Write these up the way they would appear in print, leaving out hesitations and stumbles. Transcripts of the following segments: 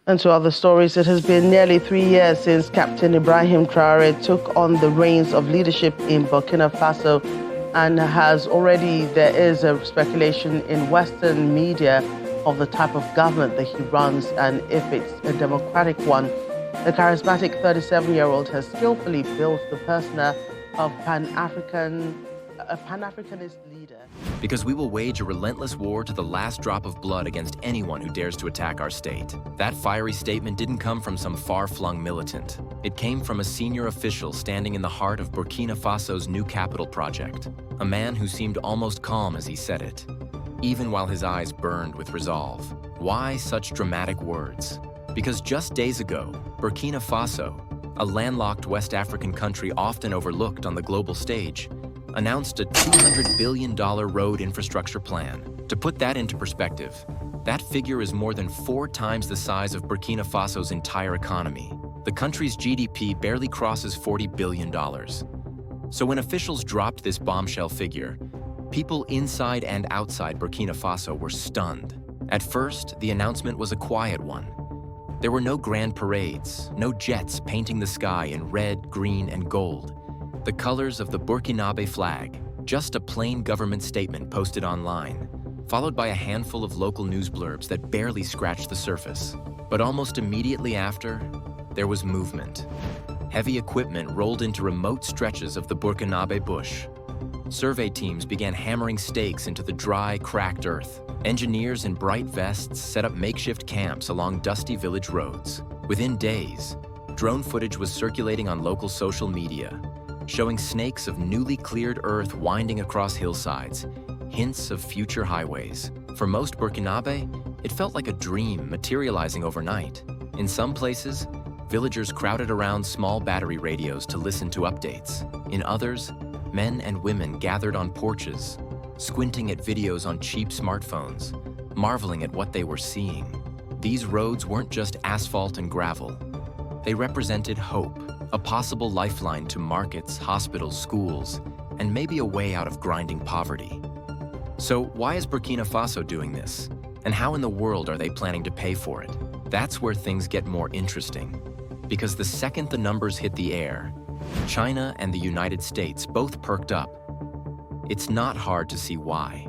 And to other stories, it has been nearly 3 years since Captain Ibrahim Traoré took on the reins of leadership in Burkina Faso, and there is a speculation in Western media of the type of government that he runs and if it's a democratic one. The charismatic 37-year-old has skillfully built the persona of a Pan-Africanist leader. Because we will wage a relentless war to the last drop of blood against anyone who dares to attack our state. That fiery statement didn't come from some far-flung militant. It came from a senior official standing in the heart of Burkina Faso's new capital project. A man who seemed almost calm as he said it, even while his eyes burned with resolve. Why such dramatic words? Because just days ago, Burkina Faso, a landlocked West African country often overlooked on the global stage, announced a $200 billion road infrastructure plan. To put that into perspective, that figure is more than 4 times the size of Burkina Faso's entire economy. The country's GDP barely crosses $40 billion. So when officials dropped this bombshell figure, people inside and outside Burkina Faso were stunned. At first, the announcement was a quiet one. There were no grand parades, no jets painting the sky in red, green, and gold, the colors of the Burkinabe flag, just a plain government statement posted online, followed by a handful of local news blurbs that barely scratched the surface. But almost immediately after, there was movement. Heavy equipment rolled into remote stretches of the Burkinabe bush. Survey teams began hammering stakes into the dry, cracked earth. Engineers in bright vests set up makeshift camps along dusty village roads. Within days, drone footage was circulating on local social media, showing snakes of newly cleared earth winding across hillsides, hints of future highways. For most Burkinabe, it felt like a dream materializing overnight. In some places, villagers crowded around small battery radios to listen to updates. In others, men and women gathered on porches, squinting at videos on cheap smartphones, marveling at what they were seeing. These roads weren't just asphalt and gravel. They represented hope, a possible lifeline to markets, hospitals, schools, and maybe a way out of grinding poverty. So why is Burkina Faso doing this? And how in the world are they planning to pay for it? That's where things get more interesting. Because the second the numbers hit the air, China and the United States both perked up. It's not hard to see why.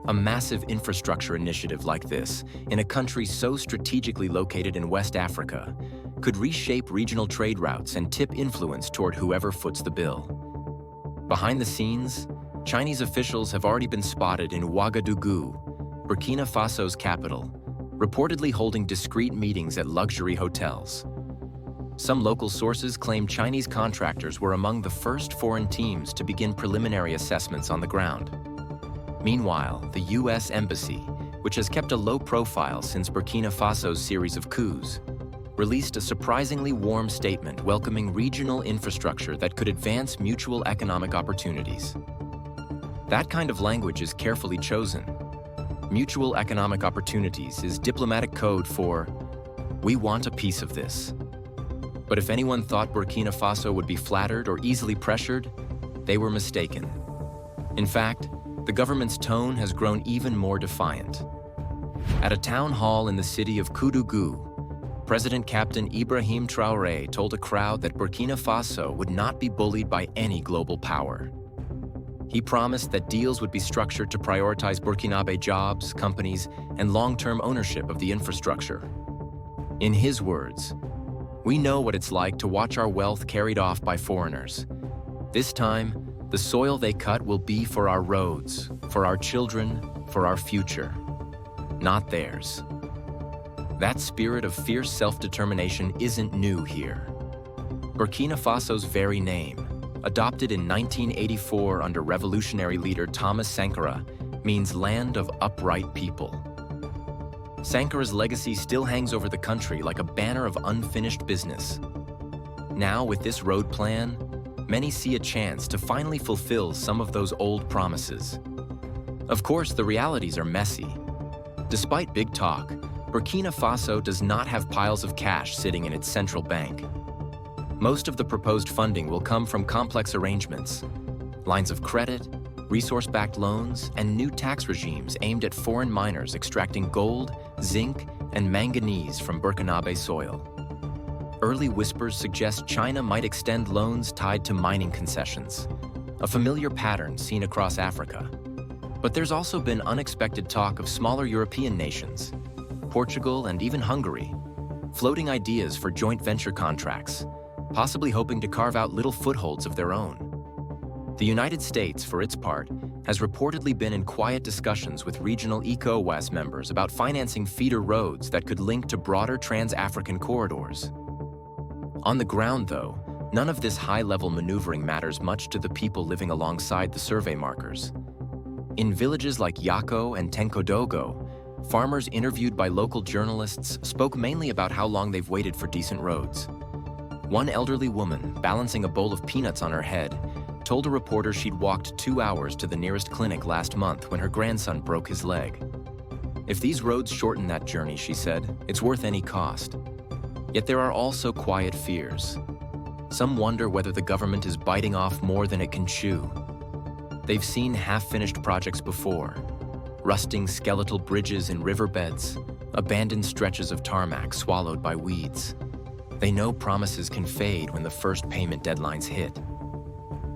A massive infrastructure initiative like this, in a country so strategically located in West Africa, could reshape regional trade routes and tip influence toward whoever foots the bill. Behind the scenes, Chinese officials have already been spotted in Ouagadougou, Burkina Faso's capital, reportedly holding discreet meetings at luxury hotels. Some local sources claim Chinese contractors were among the first foreign teams to begin preliminary assessments on the ground. Meanwhile, the U.S. Embassy, which has kept a low profile since Burkina Faso's series of coups, released a surprisingly warm statement welcoming regional infrastructure that could advance mutual economic opportunities. That kind of language is carefully chosen. Mutual economic opportunities is diplomatic code for, we want a piece of this. But if anyone thought Burkina Faso would be flattered or easily pressured, they were mistaken. In fact, the government's tone has grown even more defiant. At a town hall in the city of Ouagadougou, President Captain Ibrahim Traoré told a crowd that Burkina Faso would not be bullied by any global power. He promised that deals would be structured to prioritize Burkinabe jobs, companies, and long-term ownership of the infrastructure. In his words, "We know what it's like to watch our wealth carried off by foreigners. This time, the soil they cut will be for our roads, for our children, for our future, not theirs." That spirit of fierce self-determination isn't new here. Burkina Faso's very name, adopted in 1984 under revolutionary leader Thomas Sankara, means land of upright people. Sankara's legacy still hangs over the country like a banner of unfinished business. Now, with this road plan, many see a chance to finally fulfill some of those old promises. Of course, the realities are messy. Despite big talk, Burkina Faso does not have piles of cash sitting in its central bank. Most of the proposed funding will come from complex arrangements, lines of credit, resource-backed loans, and new tax regimes aimed at foreign miners extracting gold, zinc, and manganese from Burkina soil. Early whispers suggest China might extend loans tied to mining concessions, a familiar pattern seen across Africa. But there's also been unexpected talk of smaller European nations, Portugal and even Hungary, floating ideas for joint venture contracts, possibly hoping to carve out little footholds of their own. The United States, for its part, has reportedly been in quiet discussions with regional ECOWAS members about financing feeder roads that could link to broader trans-African corridors. On the ground, though, none of this high-level maneuvering matters much to the people living alongside the survey markers. In villages like Yako and Tenkodogo, farmers interviewed by local journalists spoke mainly about how long they've waited for decent roads. One elderly woman, balancing a bowl of peanuts on her head, told a reporter she'd walked 2 hours to the nearest clinic last month when her grandson broke his leg. If these roads shorten that journey, she said, it's worth any cost. Yet there are also quiet fears. Some wonder whether the government is biting off more than it can chew. They've seen half-finished projects before, rusting skeletal bridges in riverbeds, abandoned stretches of tarmac swallowed by weeds. They know promises can fade when the first payment deadlines hit.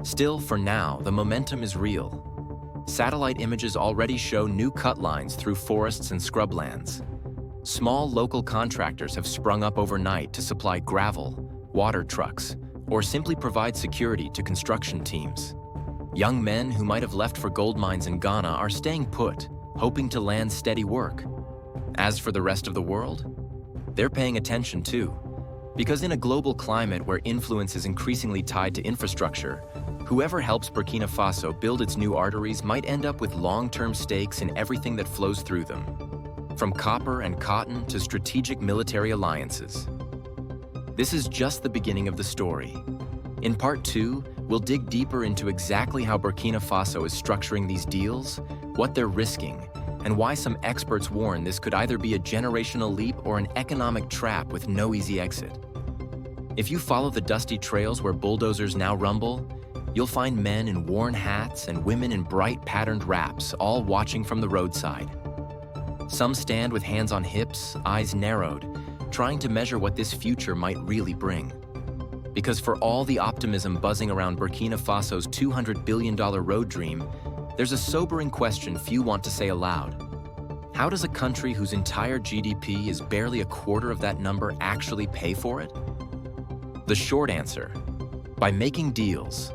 Still, for now, the momentum is real. Satellite images already show new cut lines through forests and scrublands. Small local contractors have sprung up overnight to supply gravel, water trucks, or simply provide security to construction teams. Young men who might have left for gold mines in Ghana are staying put, hoping to land steady work. As for the rest of the world, they're paying attention too. Because in a global climate where influence is increasingly tied to infrastructure, whoever helps Burkina Faso build its new arteries might end up with long-term stakes in everything that flows through them, from copper and cotton to strategic military alliances. This is just the beginning of the story. In Part 2, we'll dig deeper into exactly how Burkina Faso is structuring these deals, what they're risking, and why some experts warn this could either be a generational leap or an economic trap with no easy exit. If you follow the dusty trails where bulldozers now rumble, you'll find men in worn hats and women in bright patterned wraps, all watching from the roadside. Some stand with hands on hips, eyes narrowed, trying to measure what this future might really bring. Because for all the optimism buzzing around Burkina Faso's $200 billion road dream, there's a sobering question few want to say aloud. How does a country whose entire GDP is barely a quarter of that number actually pay for it? The short answer: by making deals.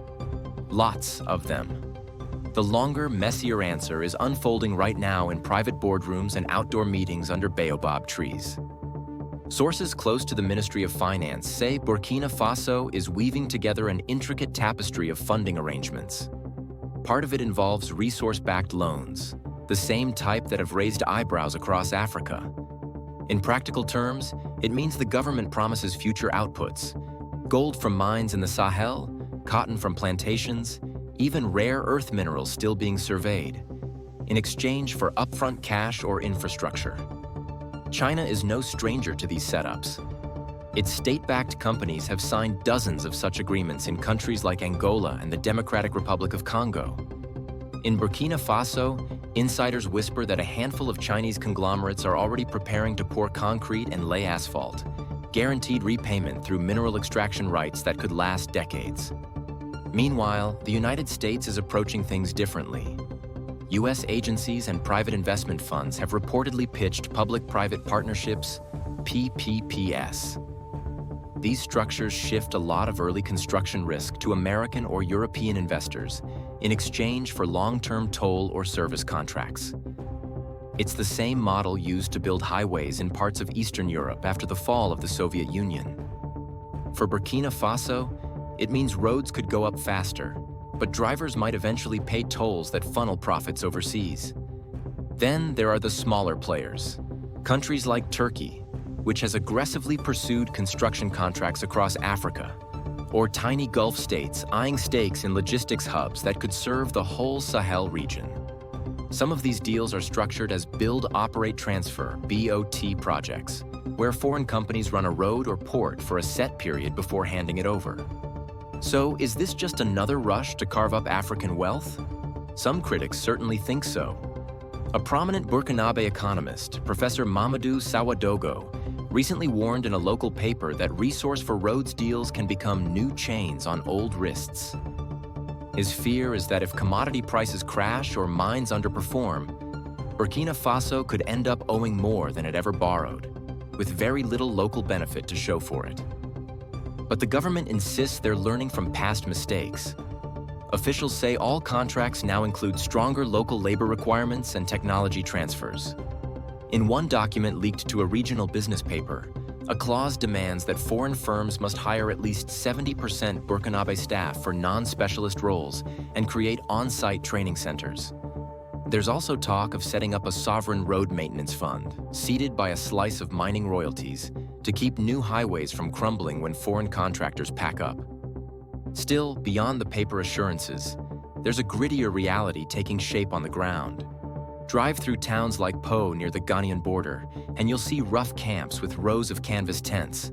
Lots of them. The longer, messier answer is unfolding right now in private boardrooms and outdoor meetings under baobab trees. Sources close to the Ministry of Finance say Burkina Faso is weaving together an intricate tapestry of funding arrangements. Part of it involves resource-backed loans, the same type that have raised eyebrows across Africa. In practical terms, it means the government promises future outputs: gold from mines in the Sahel, cotton from plantations, even rare earth minerals still being surveyed, in exchange for upfront cash or infrastructure. China is no stranger to these setups. Its state-backed companies have signed dozens of such agreements in countries like Angola and the Democratic Republic of Congo. In Burkina Faso, insiders whisper that a handful of Chinese conglomerates are already preparing to pour concrete and lay asphalt, guaranteed repayment through mineral extraction rights that could last decades. Meanwhile, the United States is approaching things differently. U.S. agencies and private investment funds have reportedly pitched public-private partnerships, PPPs. These structures shift a lot of early construction risk to American or European investors in exchange for long-term toll or service contracts. It's the same model used to build highways in parts of Eastern Europe after the fall of the Soviet Union. For Burkina Faso, it means roads could go up faster, but drivers might eventually pay tolls that funnel profits overseas. Then there are the smaller players, countries like Turkey, which has aggressively pursued construction contracts across Africa, or tiny Gulf states eyeing stakes in logistics hubs that could serve the whole Sahel region. Some of these deals are structured as Build, Operate, Transfer (BOT) projects, where foreign companies run a road or port for a set period before handing it over. So, is this just another rush to carve up African wealth? Some critics certainly think so. A prominent Burkinabe economist, Professor Mamadou Sawadogo, recently warned in a local paper that resource for roads deals can become new chains on old wrists. His fear is that if commodity prices crash or mines underperform, Burkina Faso could end up owing more than it ever borrowed, with very little local benefit to show for it. But the government insists they're learning from past mistakes. Officials say all contracts now include stronger local labor requirements and technology transfers. In one document leaked to a regional business paper, a clause demands that foreign firms must hire at least 70% Burkinabe staff for non-specialist roles and create on-site training centers. There's also talk of setting up a sovereign road maintenance fund, seeded by a slice of mining royalties, to keep new highways from crumbling when foreign contractors pack up. Still, beyond the paper assurances, there's a grittier reality taking shape on the ground. Drive through towns like Po near the Ghanaian border, and you'll see rough camps with rows of canvas tents.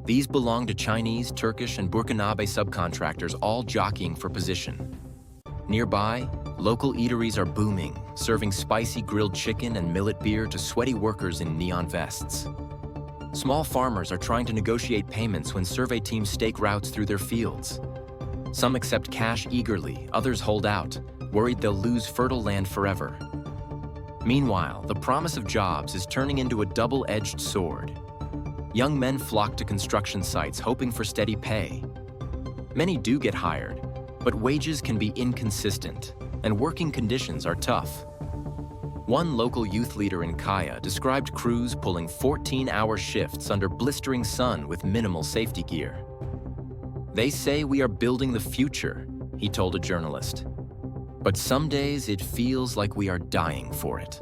These belong to Chinese, Turkish, and Burkinabe subcontractors all jockeying for position. Nearby, local eateries are booming, serving spicy grilled chicken and millet beer to sweaty workers in neon vests. Small farmers are trying to negotiate payments when survey teams stake routes through their fields. Some accept cash eagerly, others hold out, worried they'll lose fertile land forever. Meanwhile, the promise of jobs is turning into a double-edged sword. Young men flock to construction sites hoping for steady pay. Many do get hired, but wages can be inconsistent, and working conditions are tough. One local youth leader in Kaya described crews pulling 14-hour shifts under blistering sun with minimal safety gear. "They say we are building the future," he told a journalist. "But some days it feels like we are dying for it."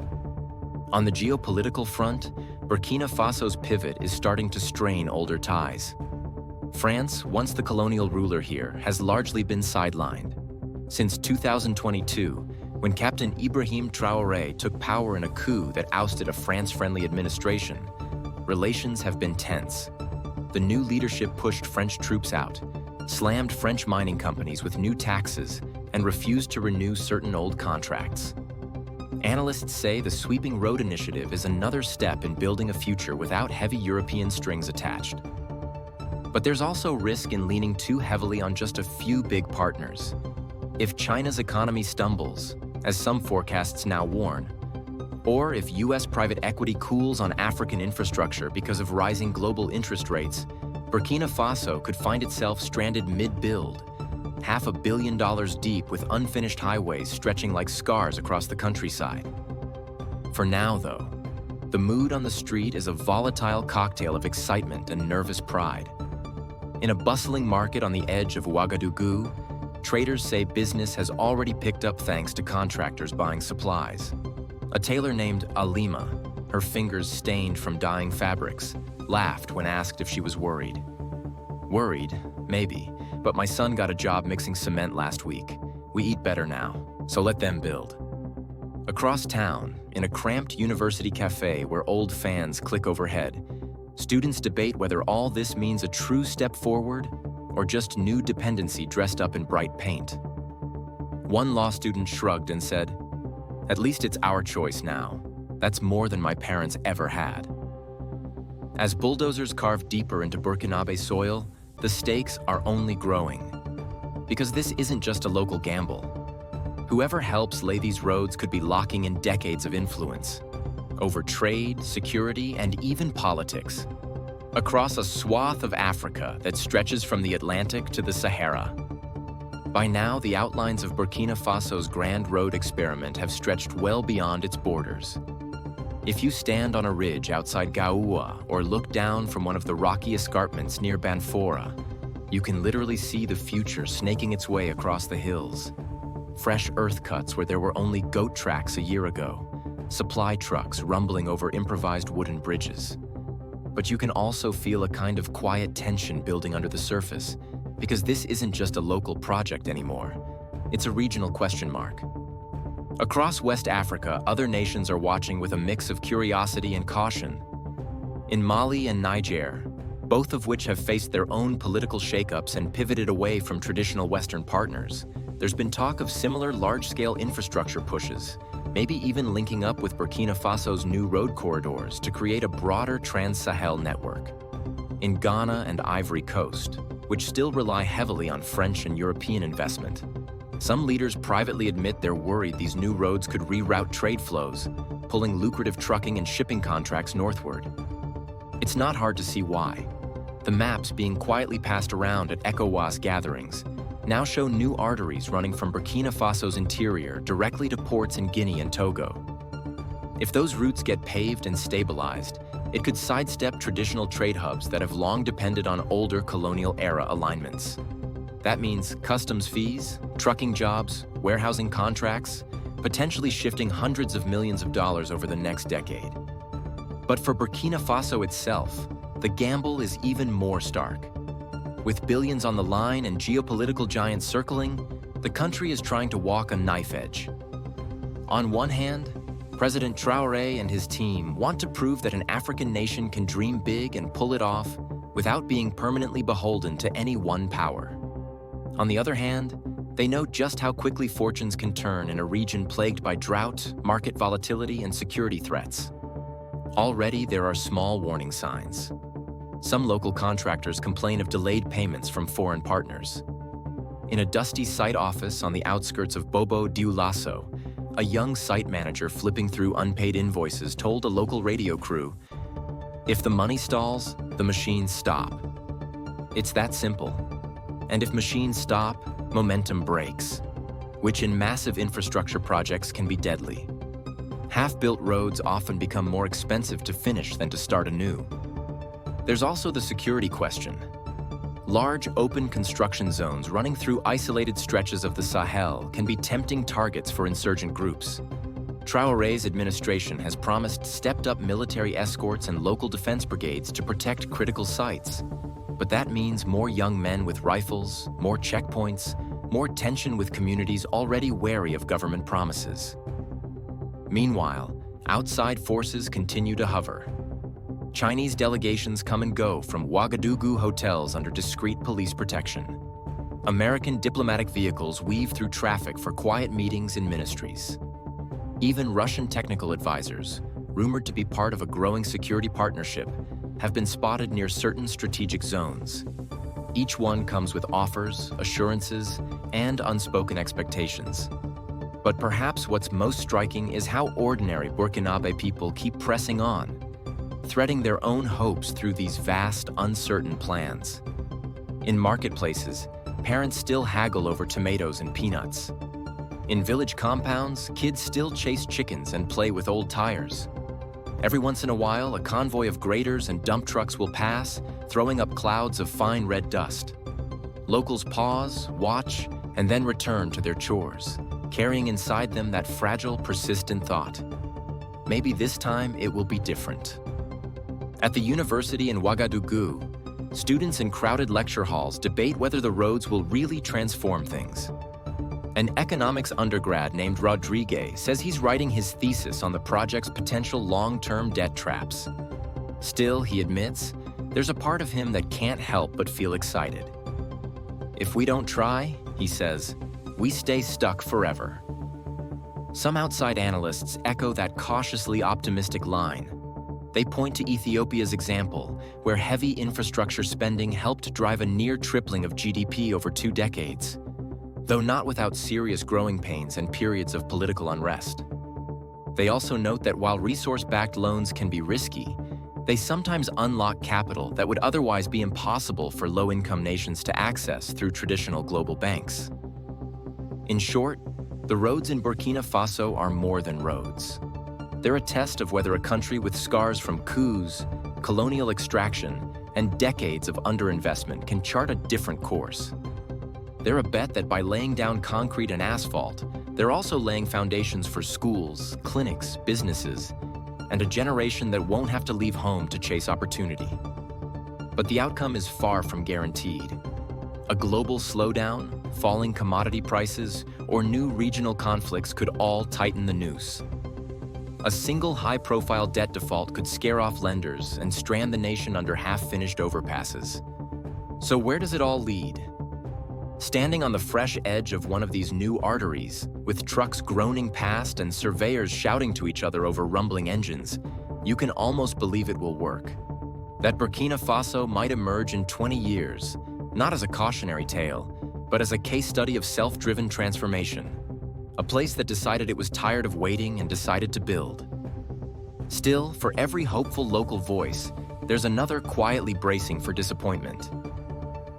On the geopolitical front, Burkina Faso's pivot is starting to strain older ties. France, once the colonial ruler here, has largely been sidelined. Since 2022, when Captain Ibrahim Traoré took power in a coup that ousted a France-friendly administration, relations have been tense. The new leadership pushed French troops out, slammed French mining companies with new taxes, and refused to renew certain old contracts. Analysts say the sweeping road initiative is another step in building a future without heavy European strings attached. But there's also risk in leaning too heavily on just a few big partners. If China's economy stumbles, as some forecasts now warn, or if US private equity cools on African infrastructure because of rising global interest rates, Burkina Faso could find itself stranded mid-build, $500 million deep with unfinished highways stretching like scars across the countryside. For now, though, the mood on the street is a volatile cocktail of excitement and nervous pride. In a bustling market on the edge of Ouagadougou, traders say business has already picked up thanks to contractors buying supplies. A tailor named Alima, her fingers stained from dyeing fabrics, laughed when asked if she was worried. "Worried? Maybe, but my son got a job mixing cement last week. We eat better now, so let them build." Across town, in a cramped university cafe where old fans click overhead, students debate whether all this means a true step forward or just new dependency dressed up in bright paint. One law student shrugged and said, "At least it's our choice now. That's more than my parents ever had." As bulldozers carve deeper into Burkinabe soil, the stakes are only growing. Because this isn't just a local gamble. Whoever helps lay these roads could be locking in decades of influence over trade, security, and even politics, across a swath of Africa that stretches from the Atlantic to the Sahara. By now, the outlines of Burkina Faso's Grand Road experiment have stretched well beyond its borders. If you stand on a ridge outside Gaoua or look down from one of the rocky escarpments near Banfora, you can literally see the future snaking its way across the hills. Fresh earth cuts where there were only goat tracks a year ago, supply trucks rumbling over improvised wooden bridges. But you can also feel a kind of quiet tension building under the surface, because this isn't just a local project anymore. It's a regional question mark. Across West Africa, other nations are watching with a mix of curiosity and caution. In Mali and Niger, both of which have faced their own political shakeups and pivoted away from traditional Western partners, there's been talk of similar large-scale infrastructure pushes, maybe even linking up with Burkina Faso's new road corridors to create a broader Trans-Sahel network. In Ghana and Ivory Coast, which still rely heavily on French and European investment, some leaders privately admit they're worried these new roads could reroute trade flows, pulling lucrative trucking and shipping contracts northward. It's not hard to see why. The maps being quietly passed around at ECOWAS gatherings now show new arteries running from Burkina Faso's interior directly to ports in Guinea and Togo. If those routes get paved and stabilized, it could sidestep traditional trade hubs that have long depended on older colonial-era alignments. That means customs fees, trucking jobs, warehousing contracts, potentially shifting hundreds of millions of dollars over the next decade. But for Burkina Faso itself, the gamble is even more stark. With billions on the line and geopolitical giants circling, the country is trying to walk a knife edge. On one hand, President Traore and his team want to prove that an African nation can dream big and pull it off without being permanently beholden to any one power. On the other hand, they know just how quickly fortunes can turn in a region plagued by drought, market volatility, and security threats. Already, there are small warning signs. Some local contractors complain of delayed payments from foreign partners. In a dusty site office on the outskirts of Bobo Dioulasso, a young site manager flipping through unpaid invoices told a local radio crew, "If the money stalls, the machines stop." It's that simple. And if machines stop, momentum breaks, which in massive infrastructure projects can be deadly. Half-built roads often become more expensive to finish than to start anew. There's also the security question. Large open construction zones running through isolated stretches of the Sahel can be tempting targets for insurgent groups. Traoré's administration has promised stepped-up military escorts and local defense brigades to protect critical sites. But that means more young men with rifles, more checkpoints, more tension with communities already wary of government promises. Meanwhile, outside forces continue to hover. Chinese delegations come and go from Ouagadougou hotels under discreet police protection. American diplomatic vehicles weave through traffic for quiet meetings in ministries. Even Russian technical advisors, rumored to be part of a growing security partnership, have been spotted near certain strategic zones. Each one comes with offers, assurances, and unspoken expectations. But perhaps what's most striking is how ordinary Burkinabe people keep pressing on, threading their own hopes through these vast, uncertain plans. In marketplaces, parents still haggle over tomatoes and peanuts. In village compounds, kids still chase chickens and play with old tires. Every once in a while, a convoy of graders and dump trucks will pass, throwing up clouds of fine red dust. Locals pause, watch, and then return to their chores, carrying inside them that fragile, persistent thought. Maybe this time it will be different. At the university in Ouagadougou, students in crowded lecture halls debate whether the roads will really transform things. An economics undergrad named Rodrigue says he's writing his thesis on the project's potential long-term debt traps. Still, he admits, there's a part of him that can't help but feel excited. If we don't try, he says, we stay stuck forever. Some outside analysts echo that cautiously optimistic line. They point to Ethiopia's example, where heavy infrastructure spending helped drive a near tripling of GDP over 2 decades, though not without serious growing pains and periods of political unrest. They also note that while resource-backed loans can be risky, they sometimes unlock capital that would otherwise be impossible for low-income nations to access through traditional global banks. In short, the roads in Burkina Faso are more than roads. They're a test of whether a country with scars from coups, colonial extraction, and decades of underinvestment can chart a different course. They're a bet that by laying down concrete and asphalt, they're also laying foundations for schools, clinics, businesses, and a generation that won't have to leave home to chase opportunity. But the outcome is far from guaranteed. A global slowdown, falling commodity prices, or new regional conflicts could all tighten the noose. A single high-profile debt default could scare off lenders and strand the nation under half-finished overpasses. So where does it all lead? Standing on the fresh edge of one of these new arteries, with trucks groaning past and surveyors shouting to each other over rumbling engines, you can almost believe it will work. That Burkina Faso might emerge in 20 years, not as a cautionary tale, but as a case study of self-driven transformation. A place that decided it was tired of waiting and decided to build. Still, for every hopeful local voice, there's another quietly bracing for disappointment.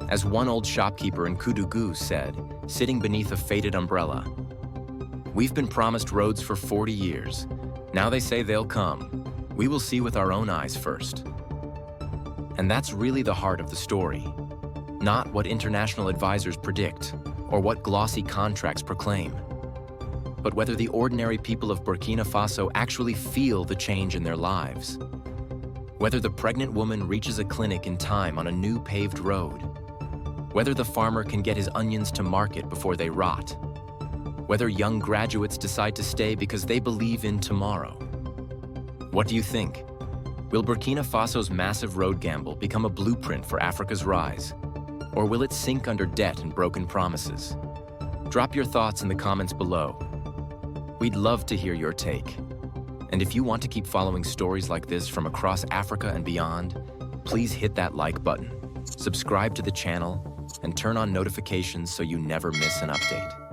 As one old shopkeeper in Koudougou said, sitting beneath a faded umbrella, "We've been promised roads for 40 years. Now they say they'll come. We will see with our own eyes first." And that's really the heart of the story. Not what international advisors predict, or what glossy contracts proclaim, but whether the ordinary people of Burkina Faso actually feel the change in their lives. Whether the pregnant woman reaches a clinic in time on a new paved road. Whether the farmer can get his onions to market before they rot. Whether young graduates decide to stay because they believe in tomorrow. What do you think? Will Burkina Faso's massive road gamble become a blueprint for Africa's rise? Or will it sink under debt and broken promises? Drop your thoughts in the comments below. We'd love to hear your take. And if you want to keep following stories like this from across Africa and beyond, please hit that like button, subscribe to the channel, and turn on notifications so you never miss an update.